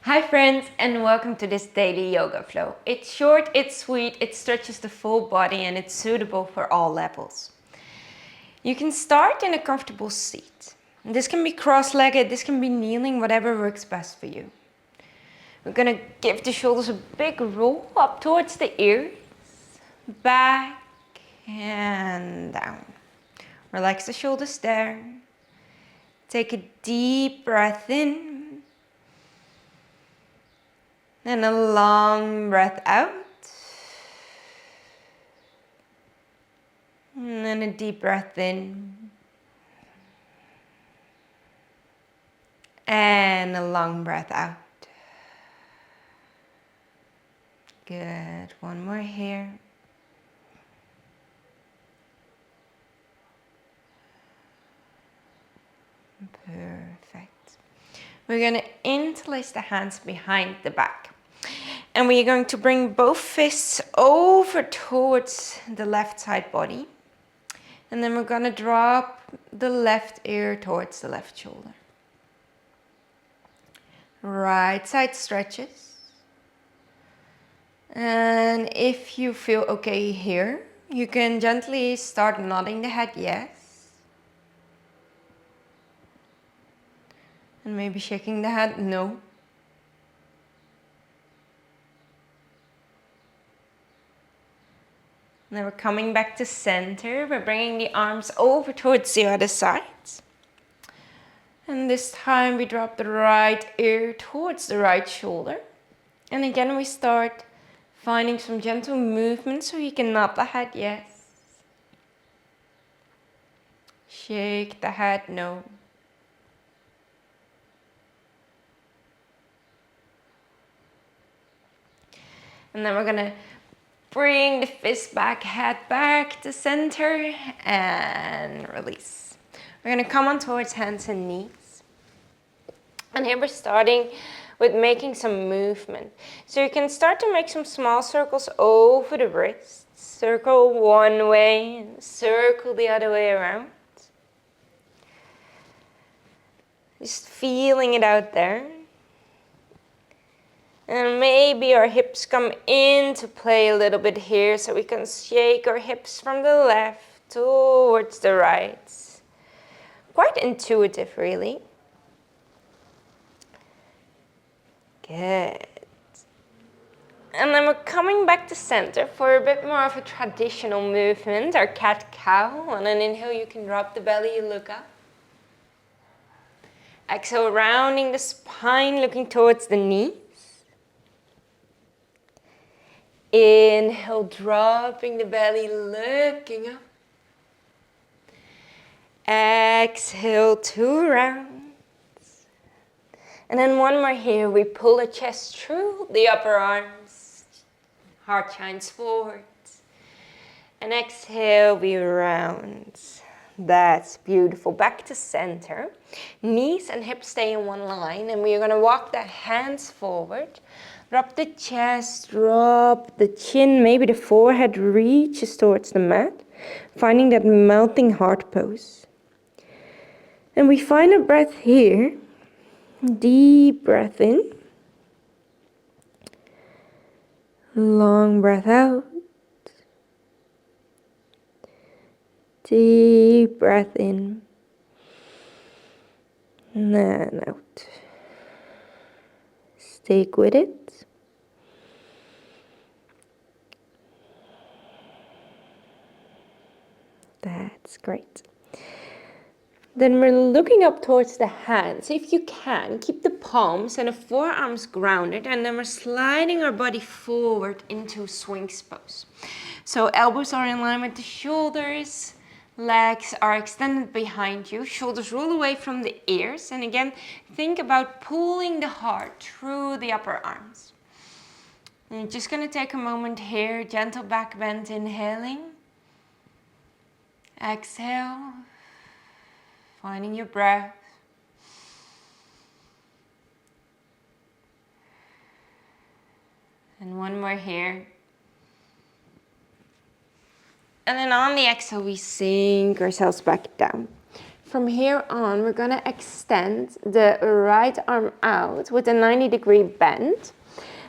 Hi friends, and welcome to this daily yoga flow. It's short, it's sweet, it stretches the full body and it's suitable for all levels. You can start in a comfortable seat. This can be cross-legged, this can be kneeling, whatever works best for you. We're gonna give the shoulders a big roll up towards the ears, back and down. Relax the shoulders there. Take a deep breath in. And a long breath out. And then a deep breath in. And a long breath out. Good. One more here. Perfect. We're going to interlace the hands behind the back. And we are going to bring both fists over towards the left side body. And then we're going to drop the left ear towards the left shoulder. Right side stretches. And if you feel okay here, you can gently start nodding the head yes. And maybe shaking the head no. Now we're coming back to center. We're bringing the arms over towards the other side. And this time we drop the right ear towards the right shoulder. And again we start finding some gentle movement so you can nod the head yes. Shake the head no. And then we're gonna bring the fist back, head back to center and release. We're going to come on towards hands and knees. And here we're starting with making some movement. So you can start to make some small circles over the wrists. Circle one way and circle the other way around. Just feeling it out there. And maybe our hips come into play a little bit here, so we can shake our hips from the left towards the right. Quite intuitive, really. Good. And then we're coming back to center for a bit more of a traditional movement, our cat-cow. On an inhale, you can drop the belly, look up. Exhale, rounding the spine, looking towards the knee. Inhale, dropping the belly, looking up. Exhale, 2 rounds. And then one more here. We pull the chest through the upper arms. Heart shines forward. And exhale, we round. That's beautiful. Back to center. Knees and hips stay in one line. And we're going to walk the hands forward. Drop the chest, drop the chin, maybe the forehead reaches towards the mat, finding that melting heart pose. And we find a breath here, deep breath in, long breath out, deep breath in, and then out. Stick with it. That's great. Then we're looking up towards the hands. If you can, keep the palms and the forearms grounded, and then we're sliding our body forward into Sphinx pose. So elbows are in line with the shoulders, legs are extended behind you, shoulders roll away from the ears, and again, think about pulling the heart through the upper arms. And you're just going to take a moment here, gentle back bend, inhaling. Exhale, finding your breath. And one more here. And then on the exhale, we sink ourselves back down. From here on, we're gonna extend the right arm out with a 90-degree bend.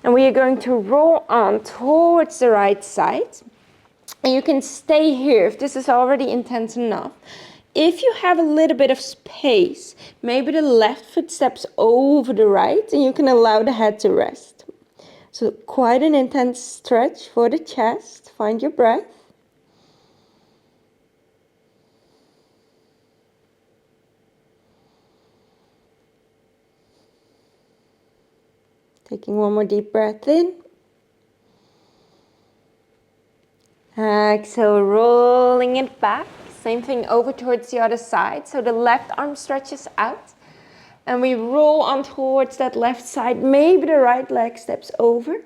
And we are going to roll on towards the right side. And you can stay here if this is already intense enough. If you have a little bit of space, maybe the left foot steps over the right and you can allow the head to rest. So quite an intense stretch for the chest. Find your breath. Taking one more deep breath in. Exhale, rolling it back. Same thing over towards the other side. So the left arm stretches out. And we roll on towards that left side. Maybe the right leg steps over.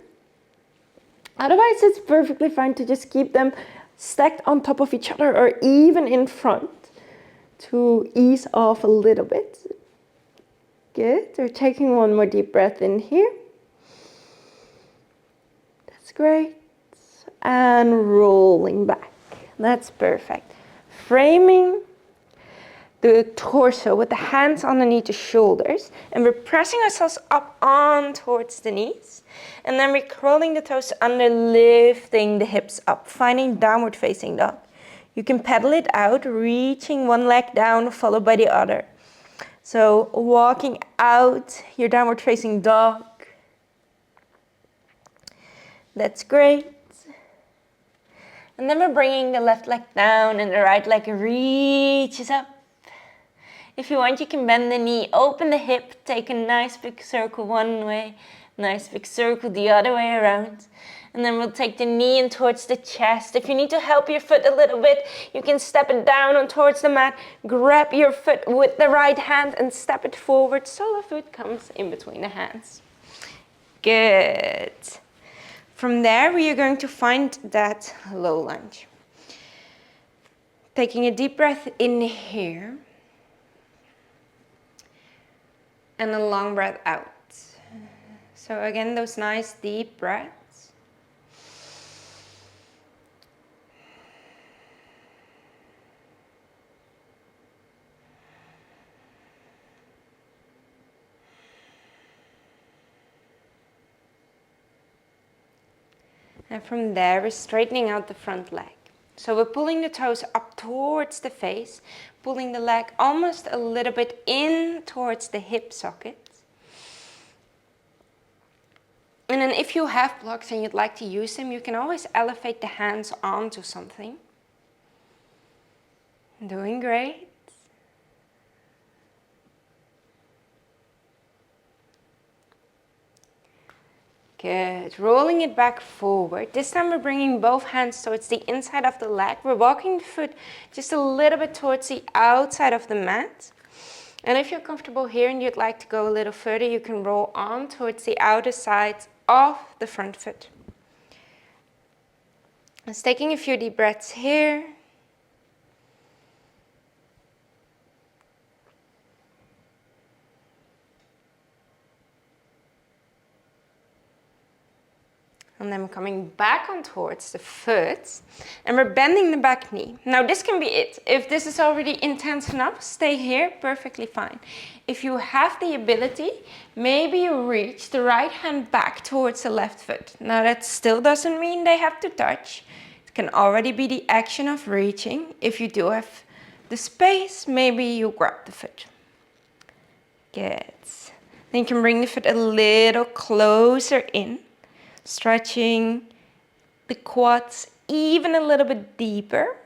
Otherwise, it's perfectly fine to just keep them stacked on top of each other or even in front to ease off a little bit. Good. We're taking one more deep breath in here. That's great. And rolling back. That's perfect. Framing the torso with the hands underneath the shoulders, and we're pressing ourselves up on towards the knees, and then we're curling the toes under, lifting the hips up, finding downward facing dog. You can pedal it out, reaching one leg down followed by the other. So walking out your downward facing dog. That's great. And then we're bringing the left leg down and the right leg reaches up. If you want, you can bend the knee, open the hip, take a nice big circle one way, nice big circle the other way around. And then we'll take the knee in towards the chest. If you need to help your foot a little bit, you can step it down on towards the mat, grab your foot with the right hand and step it forward so the foot comes in between the hands. Good. From there, we are going to find that low lunge. Taking a deep breath in here. And a long breath out. So again, those nice deep breaths. And from there, we're straightening out the front leg. So we're pulling the toes up towards the face, pulling the leg almost a little bit in towards the hip socket. And then if you have blocks and you'd like to use them, you can always elevate the hands onto something. Doing great. Good. Rolling it back forward. This time we're bringing both hands towards the inside of the leg. We're walking the foot just a little bit towards the outside of the mat. And if you're comfortable here and you'd like to go a little further, you can roll on towards the outer side of the front foot. Just taking a few deep breaths here. And then we're coming back on towards the foot and we're bending the back knee. Now this can be it. If this is already intense enough, stay here, perfectly fine. If you have the ability, maybe you reach the right hand back towards the left foot. Now that still doesn't mean they have to touch. It can already be the action of reaching. If you do have the space, maybe you grab the foot. Good. Then you can bring the foot a little closer in. Stretching the quads even a little bit deeper.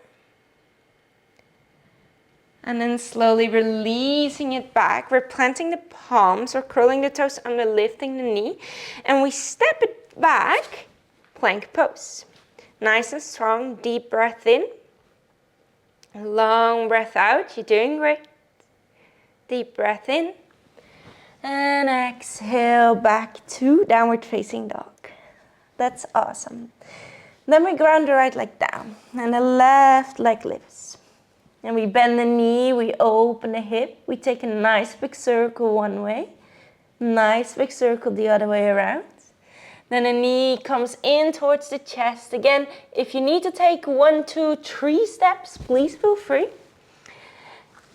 And then slowly releasing it back. We're planting the palms or curling the toes under, lifting the knee. And we step it back, plank pose. Nice and strong, deep breath in. Long breath out, you're doing great. Deep breath in. And exhale back to downward facing dog. That's awesome. Then we ground the right leg down and the left leg lifts. And we bend the knee, we open the hip. We take a nice big circle one way. Nice big circle the other way around. Then the knee comes in towards the chest. Again, if you need to take 1, 2, 3 steps, please feel free.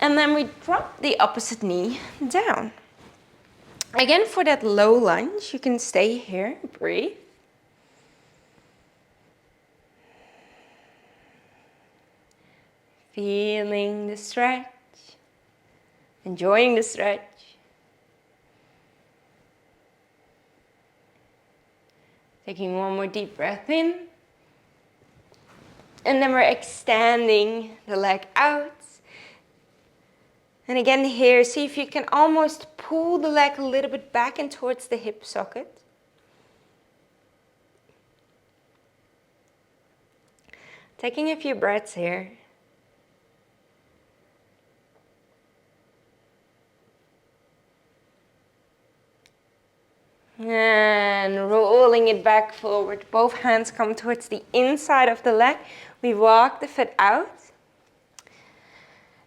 And then we drop the opposite knee down. Again, for that low lunge, you can stay here, breathe. Feeling the stretch, enjoying the stretch. Taking one more deep breath in. And then we're extending the leg out. And again here, see if you can almost pull the leg a little bit back and towards the hip socket. Taking a few breaths here. And rolling it back forward. Both hands come towards the inside of the leg. We walk the foot out.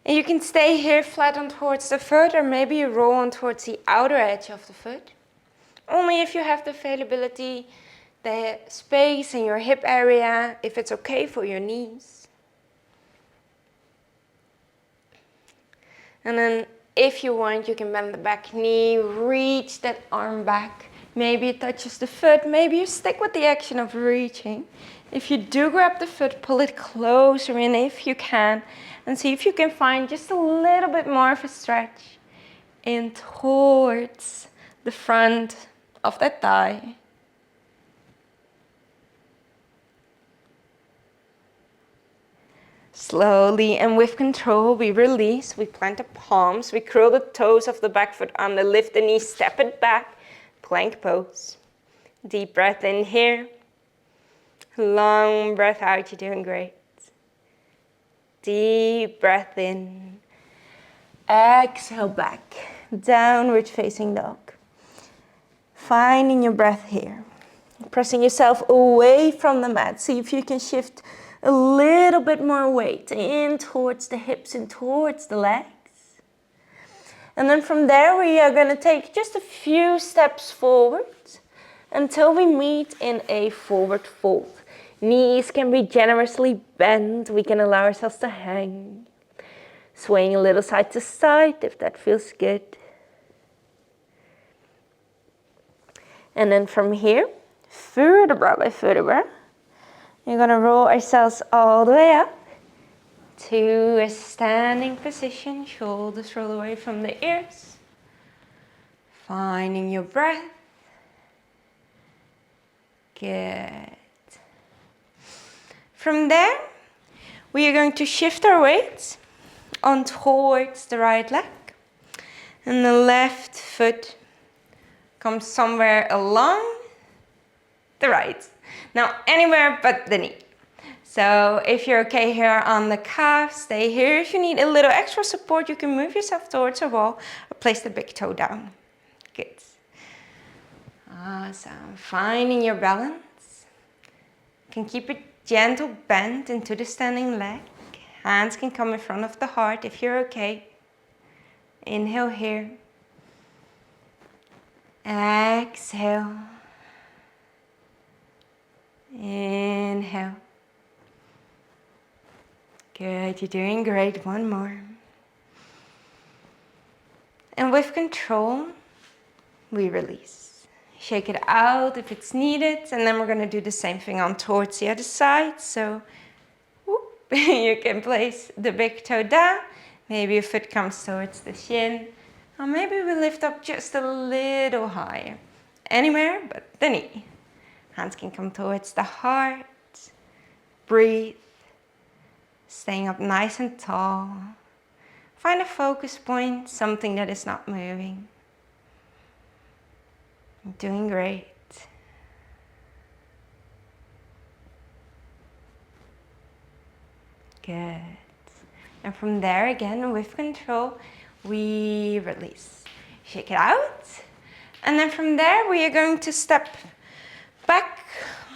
And you can stay here flat on towards the foot, or maybe you roll on towards the outer edge of the foot. Only if you have the availability, the space in your hip area, if it's okay for your knees. And then if you want, you can bend the back knee, reach that arm back. Maybe it touches the foot, maybe you stick with the action of reaching. If you do grab the foot, pull it closer in if you can, and see if you can find just a little bit more of a stretch in towards the front of that thigh. Slowly and with control, we release, we plant the palms, we curl the toes of the back foot under, lift the knee, step it back, plank pose. Deep breath in here. Long breath out, you're doing great. Deep breath in. Exhale back, downward facing dog. Finding your breath here. Pressing yourself away from the mat. See if you can shift a little bit more weight in towards the hips and towards the legs. And then from there we are going to take just a few steps forward until we meet in a forward fold. Knees can be generously bent. We can allow ourselves to hang. Swaying a little side to side if that feels good. And then from here, vertebra by vertebra, we're going to roll ourselves all the way up to a standing position. Shoulders roll away from the ears. Finding your breath. Good. From there, we are going to shift our weight on towards the right leg. And the left foot comes somewhere along the right. Now, anywhere but the knee. So if you're okay here on the calf, stay here. If you need a little extra support, you can move yourself towards a wall or place the big toe down. Good. Awesome. Finding your balance. You can keep it gentle bend into the standing leg. Hands can come in front of the heart if you're okay. Inhale here. Exhale. Inhale. Good, you're doing great. One more. And with control, we release. Shake it out if it's needed, and then we're going to do the same thing on towards the other side. So whoop, you can place the big toe down. Maybe your foot comes towards the shin. Or maybe we lift up just a little higher. Anywhere but the knee. Hands can come towards the heart. Breathe. Staying up nice and tall. Find a focus point, something that is not moving. You're doing great. Good. And from there again, with control, we release. Shake it out. And then from there, we are going to step back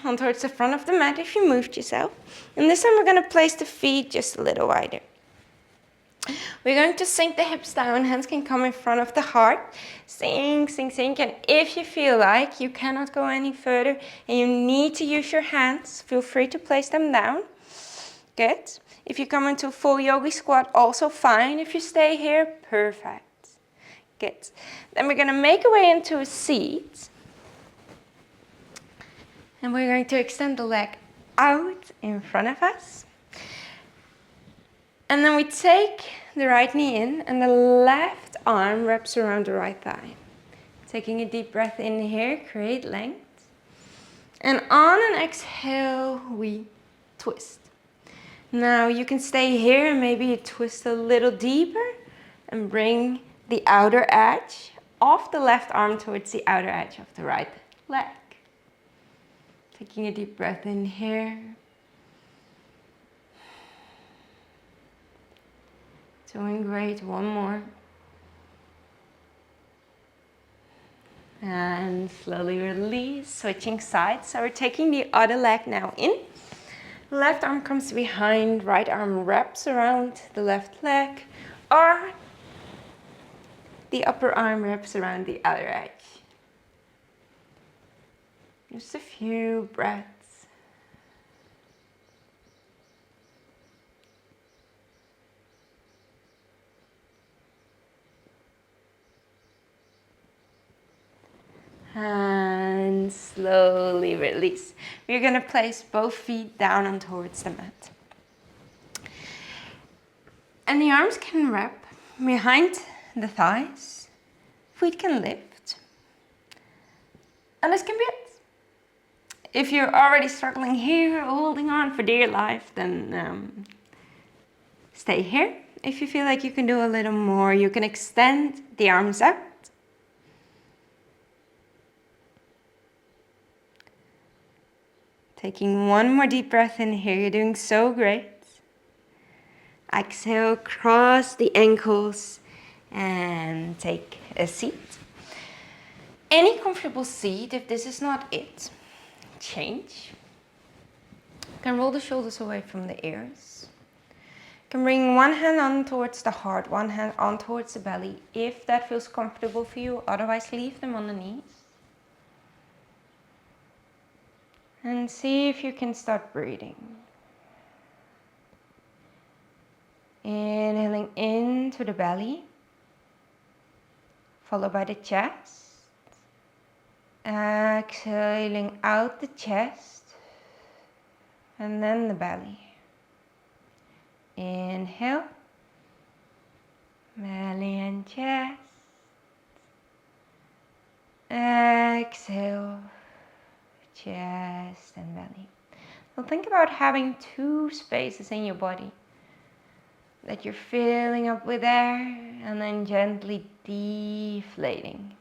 on towards the front of the mat if you moved yourself. And this time we're going to place the feet just a little wider. We're going to sink the hips down. Hands can come in front of the heart. Sink, sink, sink. And if you feel like you cannot go any further and you need to use your hands, feel free to place them down. Good. If you come into full yogi squat, also fine. If you stay here, perfect. Good. Then we're going to make our way into a seat. And we're going to extend the leg out in front of us. And then we take the right knee in and the left arm wraps around the right thigh. Taking a deep breath in here, create length. And on an exhale, we twist. Now you can stay here and maybe you twist a little deeper and bring the outer edge of the left arm towards the outer edge of the right leg. Taking a deep breath in here. Doing great, one more. And slowly release, switching sides. So we're taking the other leg now in. Left arm comes behind, right arm wraps around the left leg, or the upper arm wraps around the outer edge. Just a few breaths. And slowly release. We're going to place both feet down and towards the mat. And the arms can wrap behind the thighs. Feet can lift. And this can be it. If you're already struggling here, holding on for dear life, then stay here. If you feel like you can do a little more, you can extend the arms out. Taking one more deep breath in here. You're doing so great. Exhale, cross the ankles and take a seat. Any comfortable seat. If this is not it, change. You can roll the shoulders away from the ears. You can bring one hand on towards the heart, one hand on towards the belly, if that feels comfortable for you. Otherwise, leave them on the knees. And see if you can start breathing. Inhaling into the belly, followed by the chest. Exhaling out the chest, and then the belly. Inhale, belly and chest. Exhale, chest and belly. So think about having two spaces in your body that you're filling up with air and then gently deflating.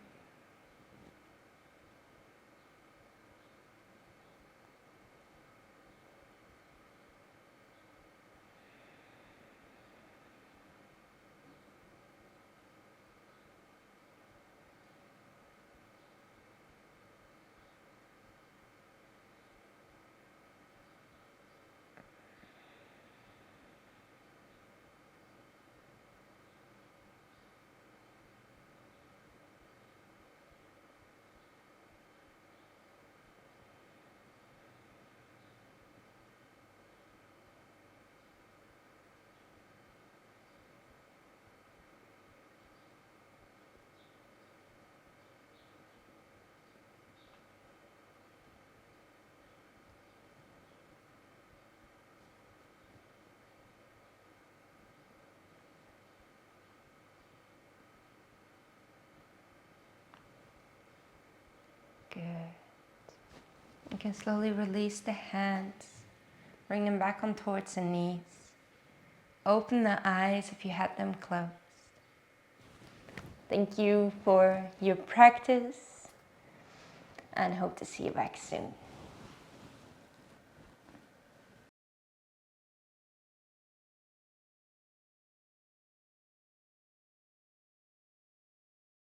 Good. You can slowly release the hands. Bring them back on towards the knees. Open the eyes if you had them closed. Thank you for your practice and hope to see you back soon.